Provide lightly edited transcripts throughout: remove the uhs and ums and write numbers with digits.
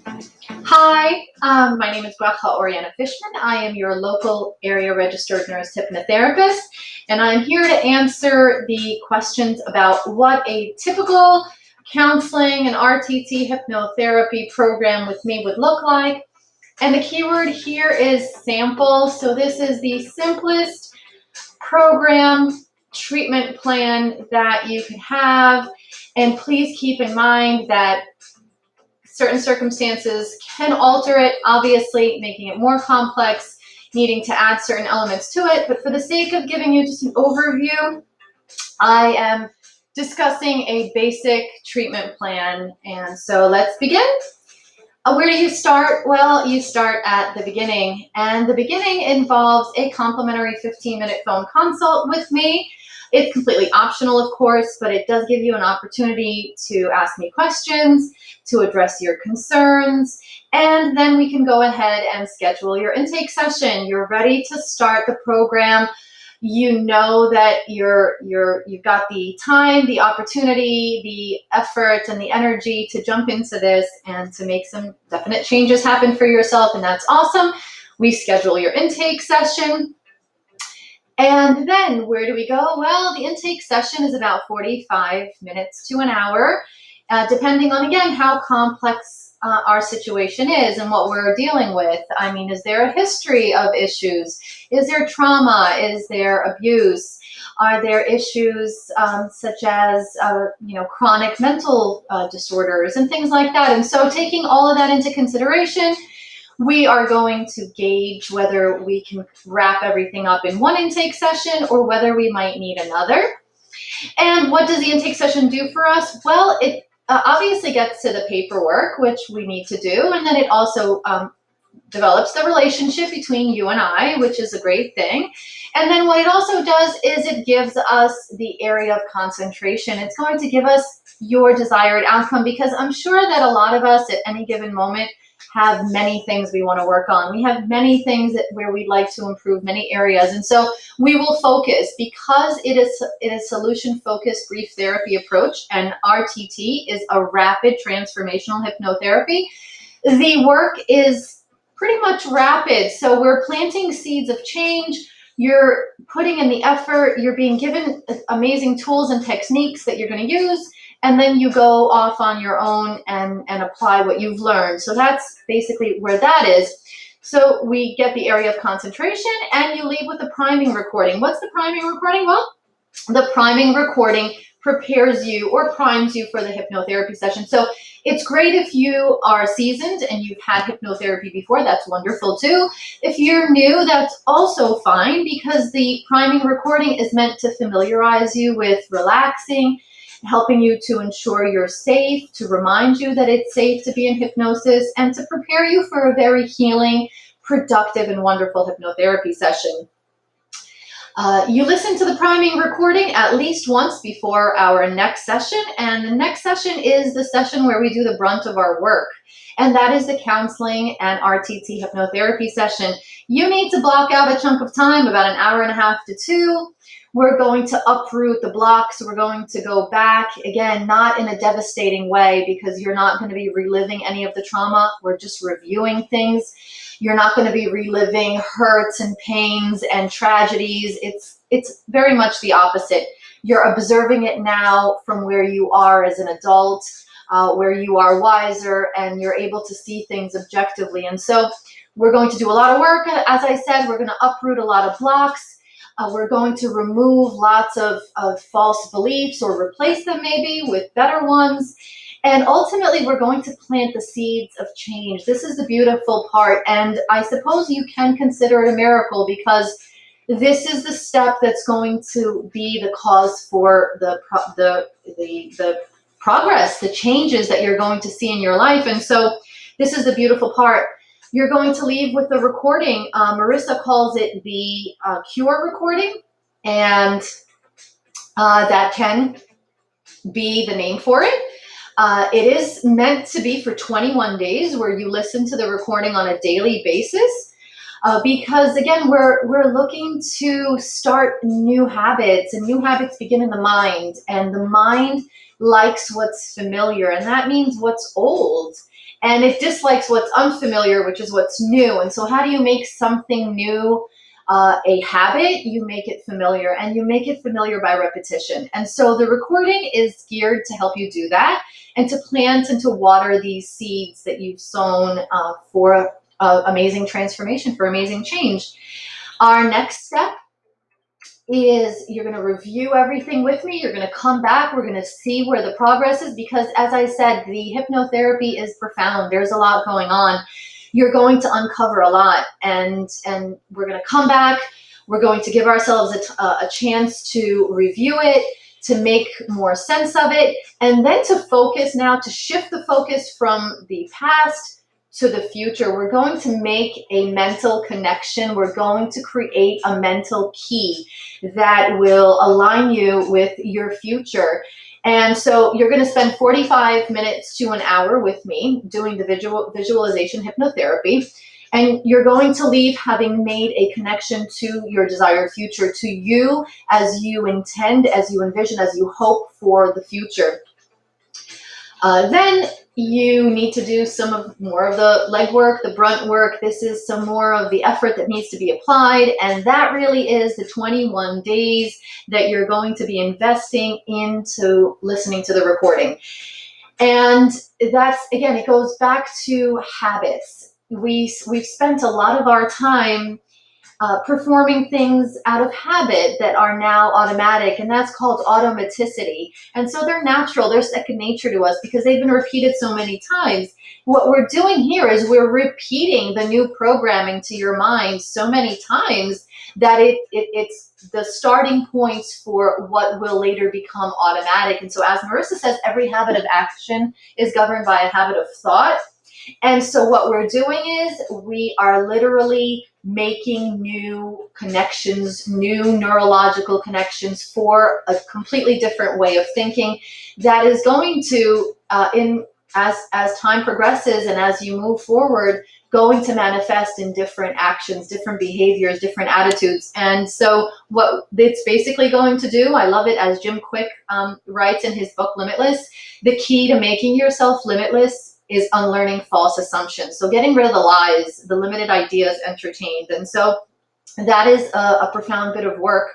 Hi, my name is Gracha Oriana Fishman. I am your local area registered nurse hypnotherapist, and I'm here to answer the questions about what a typical counseling and RTT hypnotherapy program with me would look like. And the keyword here is sample. So this is the simplest program treatment plan that you can have. And please keep in mind that certain circumstances can alter it, obviously making it more complex, needing to add certain elements to it. But for the sake of giving you just an overview, I am discussing a basic treatment plan. And so let's begin. Where do you start? Well, you start at the beginning. And the beginning involves a complimentary 15-minute phone consult with me. It's completely optional, of course, but it does give you an opportunity to ask me questions, to address your concerns, and then we can go ahead and schedule your intake session. You're ready to start the program. You know that you've got the time, the opportunity, the effort, and the energy to jump into this and to make some definite changes happen for yourself, and that's awesome. We schedule your intake session. And then where do we go? Well, the intake session is about 45 minutes to an hour, depending on, again, how complex our situation is and what we're dealing with. I mean, is there a history of issues? Is there trauma? Is there abuse? Are there issues such as, chronic mental disorders and things like that? And so taking all of that into consideration, we are going to gauge whether we can wrap everything up in one intake session or whether we might need another. And what does the intake session do for us? Well, it obviously gets to the paperwork, which we need to do, and then it also develops the relationship between you and I, which is a great thing. And then what it also does is it gives us the area of concentration. It's going to give us your desired outcome, because I'm sure that a lot of us at any given moment have many things we want to work on. We have many things where we'd like to improve, many areas. And so we will focus, because it is a solution-focused brief therapy approach, and RTT is a rapid transformational hypnotherapy. The work is pretty much rapid. So we're planting seeds of change. You're putting in the effort. You're being given amazing tools and techniques that you're going to use. And then you go off on your own and apply what you've learned. So that's basically where that is. So we get the area of concentration, and you leave with the priming recording. What's the priming recording? Well, the priming recording prepares you or primes you for the hypnotherapy session. So it's great if you are seasoned and you've had hypnotherapy before. That's wonderful too. If you're new, that's also fine, because the priming recording is meant to familiarize you with relaxing, helping you to ensure you're safe, to remind you that it's safe to be in hypnosis, and to prepare you for a very healing, productive, and wonderful hypnotherapy session. You listen to the priming recording at least once before our next session, and the next session is the session where we do the brunt of our work, and that is the counseling and RTT hypnotherapy session. You need to block out a chunk of time, about an hour and a half to 2. We're going to uproot the blocks. We're going to go back, again, not in a devastating way, because you're not going to be reliving any of the trauma. We're just reviewing things. You're not going to be reliving hurts and pains and tragedies. It's very much the opposite. You're observing it now from where you are as an adult, where you are wiser, and you're able to see things objectively. And so we're going to do a lot of work. As I said, we're going to uproot a lot of blocks. We're going to remove lots of false beliefs, or replace them maybe with better ones. And ultimately, we're going to plant the seeds of change. This is the beautiful part. And I suppose you can consider it a miracle, because this is the step that's going to be the cause for the progress, the changes that you're going to see in your life. And so this is the beautiful part. You're going to leave with the recording. Marissa calls it the cure recording, and that can be the name for it. It is meant to be for 21 days, where you listen to the recording on a daily basis, because again, we're looking to start new habits, and new habits begin in the mind, and the mind likes what's familiar, and that means what's old. and it dislikes what's unfamiliar, which is what's new. And so how do you make something new a habit? You make it familiar, and you make it familiar by repetition. And so the recording is geared to help you do that, and to plant and to water these seeds that you've sown for amazing transformation, for amazing change. Our next step is you're going to review everything with me. You're going to come back. We're going to see where the progress is, because as I said, the hypnotherapy is profound. There's a lot going on. You're going to uncover a lot, and we're going to come back. We're going to give ourselves a chance to review it, to make more sense of it, and then to focus now, to shift the focus from the past to the future. We're going to make a mental connection. We're going to create a mental key that will align you with your future. And so you're going to spend 45 minutes to an hour with me doing the visualization hypnotherapy. And you're going to leave having made a connection to your desired future, to you as you intend, as you envision, as you hope for the future. Then you need to do more of the legwork, the brunt work. This is some more of the effort that needs to be applied. And that really is the 21 days that you're going to be investing into listening to the recording. And that's, again, it goes back to habits. We've spent a lot of our time performing things out of habit that are now automatic, and that's called automaticity. And so they're natural, they're second nature to us because they've been repeated so many times. What we're doing here is we're repeating the new programming to your mind so many times that it's the starting points for what will later become automatic. And so, as Marissa says, every habit of action is governed by a habit of thought. And so what we're doing is we are literally making new connections, new neurological connections for a completely different way of thinking that is going to, as time progresses and as you move forward, going to manifest in different actions, different behaviors, different attitudes. And so what it's basically going to do, I love it, as Jim Quick writes in his book, Limitless, the key to making yourself limitless is unlearning false assumptions. So getting rid of the lies, the limited ideas entertained. And so that is a profound bit of work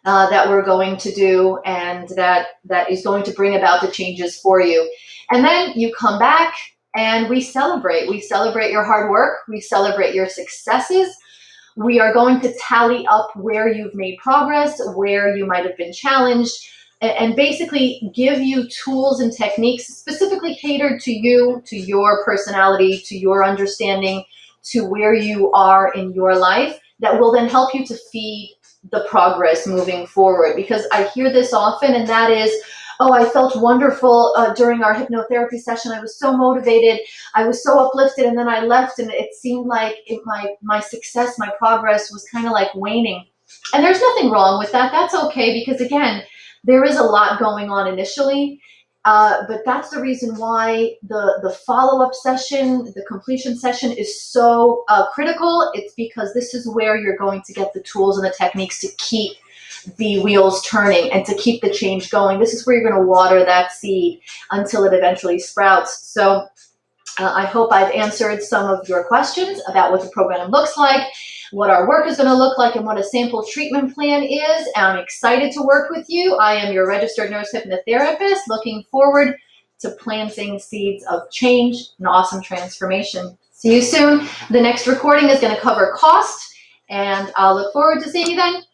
that we're going to do, and that is going to bring about the changes for you. And then you come back and we celebrate. We celebrate your hard work. We celebrate your successes. We are going to tally up where you've made progress, where you might have been challenged, and basically give you tools and techniques specifically catered to you, to your personality, to your understanding, to where you are in your life, that will then help you to feed the progress moving forward. Because I hear this often, and that is, oh, I felt wonderful during our hypnotherapy session. I was so motivated. I was so uplifted, and then I left, and it seemed like my success, my progress was kind of like waning. And there's nothing wrong with that. That's okay, because again, there is a lot going on initially, but that's the reason why the follow-up session, the completion session is so critical. It's because this is where you're going to get the tools and the techniques to keep the wheels turning and to keep the change going. This is where you're going to water that seed until it eventually sprouts. So I hope I've answered some of your questions about what the program looks like, what our work is going to look like, and what a sample treatment plan is. I'm excited to work with you. I am your registered nurse hypnotherapist, looking forward to planting seeds of change and awesome transformation. See you soon. The next recording is going to cover cost, and I'll look forward to seeing you then. Bye.